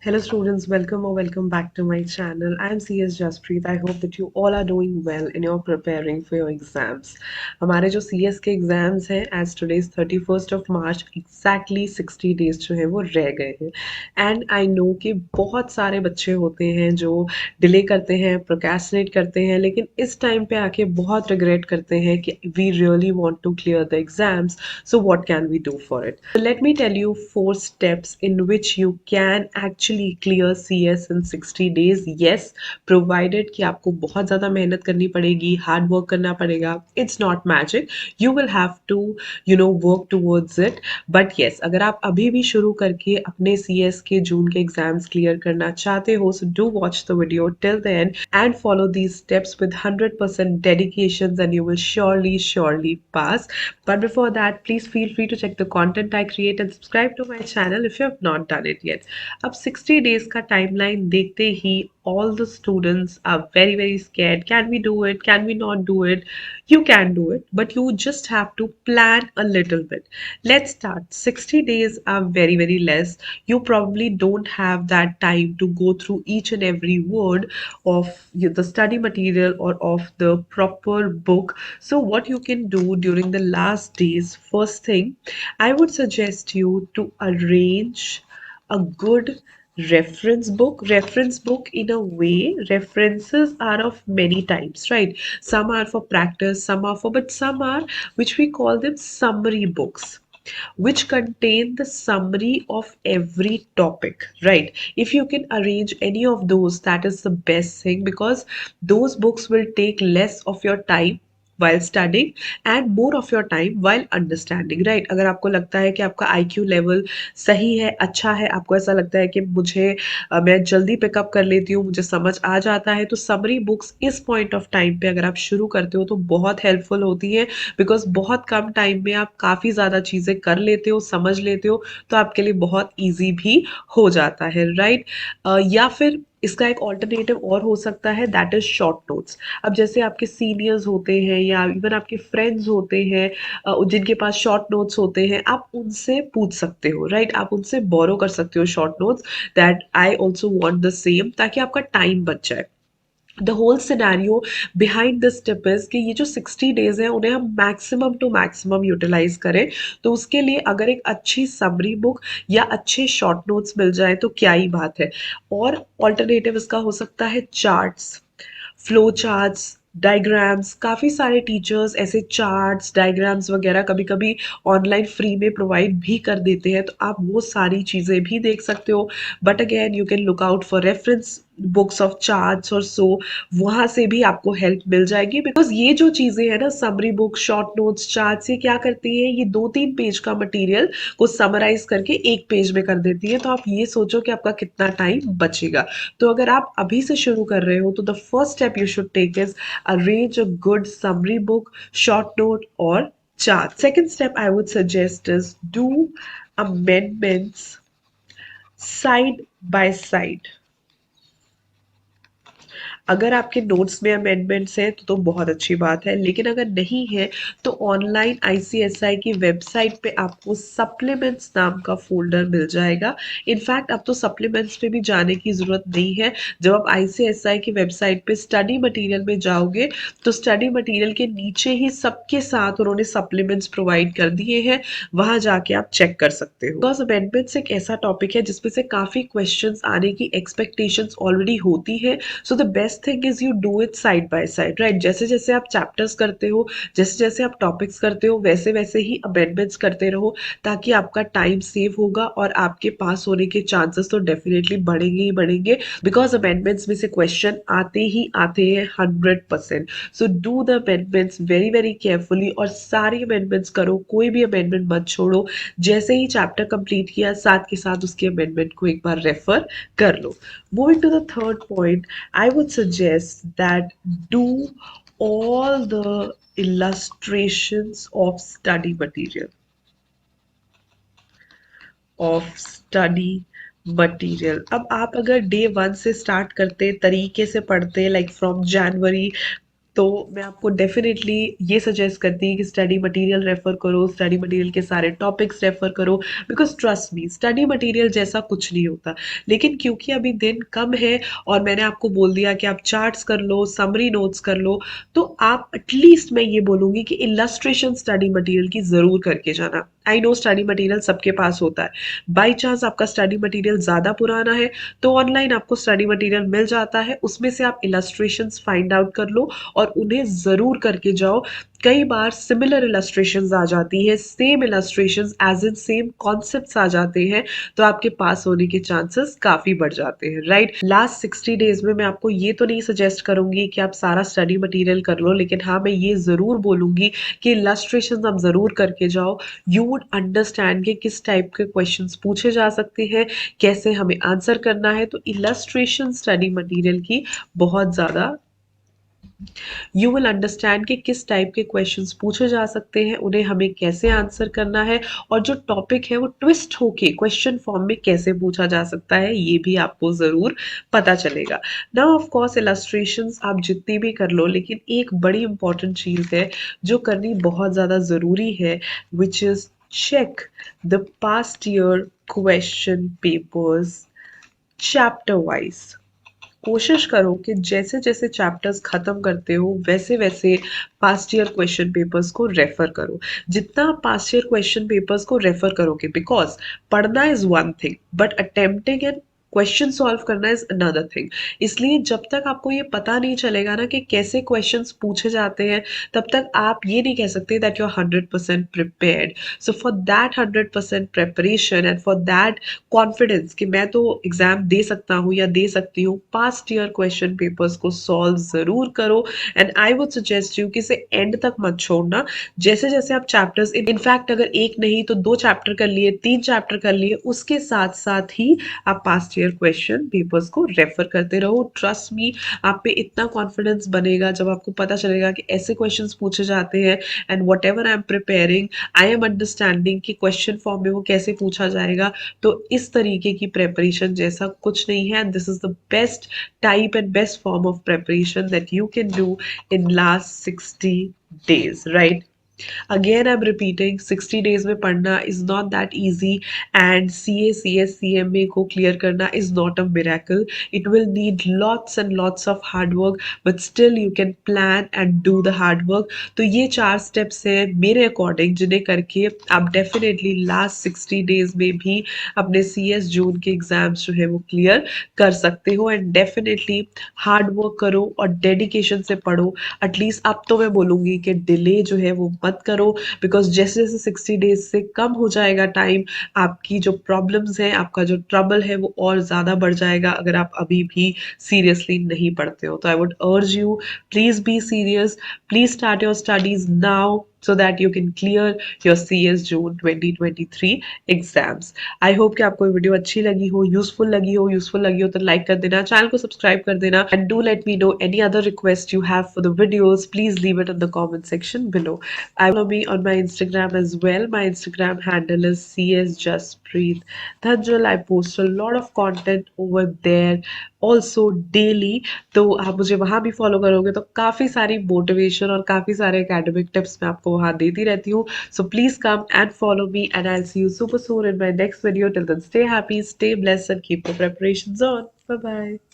Hello students, welcome or welcome back to my channel. I am CS Jaspreet. I hope that you all are doing well and you're preparing for your exams. हमारे जो CS के exams हैं as today is 31st of March, exactly 60 days जो है वो रह गए हैं. And I know कि बहुत सारे बच्चे होते हैं जो डिले करते हैं, प्रोक्रेस्टिनेट करते हैं, लेकिन इस टाइम पे आके बहुत रिग्रेट करते हैं कि we really want to clear the exams. So what can we do for it? So let me tell you 4 steps in which you can actually clear CS in 60 days. Yes, provided कि आपको बहुत ज़्यादा मेहनत करनी पड़ेगी, hard work करना पड़ेगा. It's not magic. You will have to, work towards it. But yes, अगर आप अभी भी शुरू करके अपने CS के जून के एग्जाम्स क्लियर करना चाहते हो, so do watch the video till the end and follow these steps with 100% dedications and you will surely pass. But before that, please feel free to check the content I create and subscribe to my channel if you have not done it yet. अब 60 days का timeline देखते ही all the students are very scared. Can we do it? Can we not do it? You can do it, but you just have to plan a little bit. Let's start. 60 days are very less. You probably don't have that time to go through each and every word of the study material or of the proper book. So what you can do during the last days, first thing, I would suggest you to arrange a good reference book. In a way, references are of many types, right? Some are for practice, some are for, but some are which we call them summary books, which contain the summary of every topic, right? If you can arrange any of those, that is the best thing, because those books will take less of your time while studying and more of your time while understanding, right? अगर आपको लगता है कि आपका IQ level सही है, अच्छा है, आपको ऐसा लगता है कि मैं जल्दी पिकअप कर लेती हूँ, मुझे समझ आ जाता है, तो समरी बुक्स इस पॉइंट ऑफ टाइम पे अगर आप शुरू करते हो तो बहुत हेल्पफुल होती है, बिकॉज बहुत कम टाइम में आप काफ़ी ज़्यादा चीज़ें कर लेते हो, समझ लेते हो, तो आपके लिए बहुत ईजी भी हो जाता है, राइट? या फिर इसका एक ऑल्टरनेटिव और हो सकता है, दैट इज शॉर्ट नोट्स. अब जैसे आपके सीनियर्स होते हैं या इवन आपके फ्रेंड्स होते हैं जिनके पास शॉर्ट नोट्स होते हैं, आप उनसे पूछ सकते हो, राइट? आप उनसे बोरो कर सकते हो short notes, that I also want the same, ताकि आपका टाइम बच जाए. The whole scenario behind this tip is कि ये जो 60 डेज हैं उन्हें हम मैक्सिमम टू मैक्सिमम यूटिलाइज करें. तो उसके लिए अगर एक अच्छी समरी बुक या अच्छे शॉर्ट नोट्स मिल जाए तो क्या ही बात है. और ऑल्टरनेटिव इसका हो सकता है चार्ट्स, फ्लो चार्ट्स, डायग्राम्स. काफ़ी सारे टीचर्स ऐसे चार्ट्स, डायग्राम्स वगैरह कभी कभी ऑनलाइन फ्री में प्रोवाइड भी कर देते हैं, तो आप वो सारी चीज़ें भी देख सकते हो. But again you can look out for reference books of charts और सो, वहाँ से भी आपको हेल्प मिल जाएगी. बिकॉज ये जो चीज़ें हैं ना, summary book, short notes, charts, ये क्या करती है, ये 2-3 पेज का मटेरियल को समराइज करके एक पेज में कर देती है. तो आप ये सोचो कि आपका कितना टाइम बचेगा. तो अगर आप अभी से शुरू कर रहे हो तो the first step you should take is arrange a good summary book, short note, or chart. Second step I would suggest is do amendments side by side. अगर आपके नोट्स में अमेंडमेंट्स हैं तो बहुत अच्छी बात है, लेकिन अगर नहीं है तो ऑनलाइन ICSI की वेबसाइट पे आपको सप्लीमेंट्स नाम का फ़ोल्डर मिल जाएगा. इनफैक्ट अब तो सप्लीमेंट्स पे भी जाने की ज़रूरत नहीं है. जब आप ICSI की वेबसाइट पे स्टडी मटेरियल में जाओगे तो स्टडी मटेरियल के नीचे ही सबके साथ उन्होंने सप्लीमेंट्स प्रोवाइड कर दिए हैं, वहाँ जाके आप चेक कर सकते हो. बिकॉज अमेंडमेंट्स एक ऐसा टॉपिक है जिसमें से काफ़ी क्वेश्चंस आने की एक्सपेक्टेशंस ऑलरेडी होती है. So the best thing is you do it side by side, right? जैसे जैसे आप चैप्टर्स करते हो, जैसे जैसे आप टॉपिक्स करते हो, वैसे वैसे ही अमेंडमेंट्स करते रहो, ताकि आपका टाइम सेव होगा और आपके पास होने के चांसेस तो डेफिनेटली बढ़ेंगे ही बढ़ेंगे, बिकॉज अमेंडमेंट्स में से क्वेश्चन आते ही आते हैं 100%. So do the amendments very carefully और सारी अमेंडमेंट्स करो, कोई भी अमेंडमेंट मत छोड़ो. जैसे ही चैप्टर कंप्लीट किया, साथ के साथ उसके अमेंडमेंट को एक बार रेफर कर लो. Moving to the third point, I would suggest that do all the illustrations of study material. अब आप अगर day 1 से स्टार्ट करते, तरीके से पढ़ते, लाइक फ्रॉम जनवरी तो मैं आपको डेफिनेटली ये सजेस्ट करती हूँ कि स्टडी मटेरियल रेफर करो, स्टडी मटेरियल के सारे टॉपिक्स रेफर करो, because trust me study material जैसा कुछ नहीं होता। लेकिन क्योंकि अभी दिन कम है और मैंने आपको बोल दिया कि आप चार्ट्स कर लो, समरी नोट्स कर लो, तो आप एटलीस्ट मैं ये बोलूंगी कि इलस्ट्रेशन स्टडी मटेरियल की जरूर करके जाना। आई नो स्टडी मटेरियल सबके पास होता है, बाई चांस आपका स्टडी मटेरियल ज़्यादा पुराना है तो ऑनलाइन आपको स्टडी मटेरियल मिल जाता है, उसमें से आप इलस्ट्रेशंस फाइंड आउट कर लो और उन्हें ज़रूर करके जाओ। कई बार सिमिलर इलस्ट्रेशंस आ जाती हैं, same illustrations as in same concepts आ जाते हैं, तो आपके पास होने के चांसेस काफ़ी बढ़ जाते हैं, राइट। लास्ट 60 डेज में मैं आपको ये तो नहीं सजेस्ट करूंगी कि आप सारा स्टडी मटेरियल कर लो, लेकिन हाँ मैं ये ज़रूर बोलूंगी कि इलस्ट्रेशंस आप ज़रूर करके जाओ। यू वुड अंडरस्टैंड कि किस टाइप के क्वेश्चंस पूछे जा सकते हैं, कैसे हमें आंसर करना है। तो इलस्ट्रेशन स्टडी मटेरियल की बहुत ज़्यादा यू विल अंडरस्टैंड कि किस टाइप के क्वेश्चंस पूछे जा सकते हैं, उन्हें हमें कैसे आंसर करना है, और जो टॉपिक है वो ट्विस्ट होके क्वेश्चन फॉर्म में कैसे पूछा जा सकता है, ये भी आपको ज़रूर पता चलेगा। नाउ ऑफ कोर्स इलस्ट्रेशंस आप जितनी भी कर लो, लेकिन एक बड़ी इंपॉर्टेंट चीज़ है जो करनी बहुत ज़्यादा ज़रूरी है, which is check the past year question papers chapter wise। कोशिश करो कि जैसे जैसे चैप्टर्स खत्म करते हो वैसे वैसे पास्ट ईयर क्वेश्चन पेपर्स को रेफर करो। जितना आप पास्ट ईयर क्वेश्चन पेपर्स को रेफर करोगे, बिकॉज पढ़ना is one thing but attempting and question solve करना इज अनदर थिंग। इसलिए जब तक आपको ये पता नहीं चलेगा ना कि कैसे क्वेश्चंस पूछे जाते हैं, तब तक आप ये नहीं कह सकते that you are 100% prepared. So for that 100% preparation and for that confidence कि मैं तो एग्जाम दे सकता हूँ या दे सकती हूँ, पास्ट ईयर क्वेश्चन पेपर्स को सॉल्व जरूर करो। And I would suggest you कि इसे एंड तक मत छोड़ना। जैसे जैसे आप चैप्टर्स, इनफैक्ट अगर एक नहीं तो 2 चैप्टर कर लिए, 3 चैप्टर कर लिए, उसके साथ साथ ही आप पास्ट ईयर क्वेश्चन पेपर्स को रेफर करते रहो। ट्रस्ट मी, आप पे इतना कॉन्फिडेंस बनेगा जब आपको पता चलेगा कि ऐसे क्वेश्चंस पूछे जाते हैं, and what ever I am preparing I am understanding कि क्वेश्चन फॉर्म में वो कैसे पूछा जाएगा। तो इस तरीके की प्रेपरेशन जैसा कुछ नहीं है, and this is the best type and best form of preparation that you can do in last 60 days, right. Again, I'm repeating, 60 days में पढ़ना is not that easy, and CA, CS, CMA को clear करना is not a miracle. It will need lots and lots of hard work, but still you can plan and do the hard work. तो ये 4 steps हैं मेरे according जिन्हें करके आप definitely last 60 days में भी अपने CS जून के एग्जाम्स जो है वो clear कर सकते हो, and definitely hard work करो और dedication से पढ़ो। एटलीस्ट अब तो मैं बोलूँगी कि डिले जो है वो मत करो, बिकॉज जैसे जैसे 60 डेज से कम हो जाएगा टाइम, आपकी जो प्रॉब्लम्स हैं, आपका जो ट्रबल है वो और ज़्यादा बढ़ जाएगा अगर आप अभी भी सीरियसली नहीं पढ़ते हो। तो I would urge you, please be serious, please start your studies now so that you can clear your CS June 2023 exams. I hope कि आपको ये वीडियो अच्छी लगी हो, यूजफुल लगी हो तो लाइक कर देना, चैनल को सब्सक्राइब कर देना, and do let me know any other request you have for the videos, please leave it in the comment section below. I follow me on my Instagram as well. My Instagram handle is CSJustPreet Dhanjal. I post a lot of content over there also daily. तो आप मुझे वहाँ भी follow करोगे तो काफ़ी सारी motivation और काफ़ी सारे एकेडमिक टिप्स मैं आपको वहाँ देती रहती हूँ। So please come and follow me, and I'll see you super soon in my next video. Till then, stay happy, stay blessed, and keep the preparations on. Bye bye.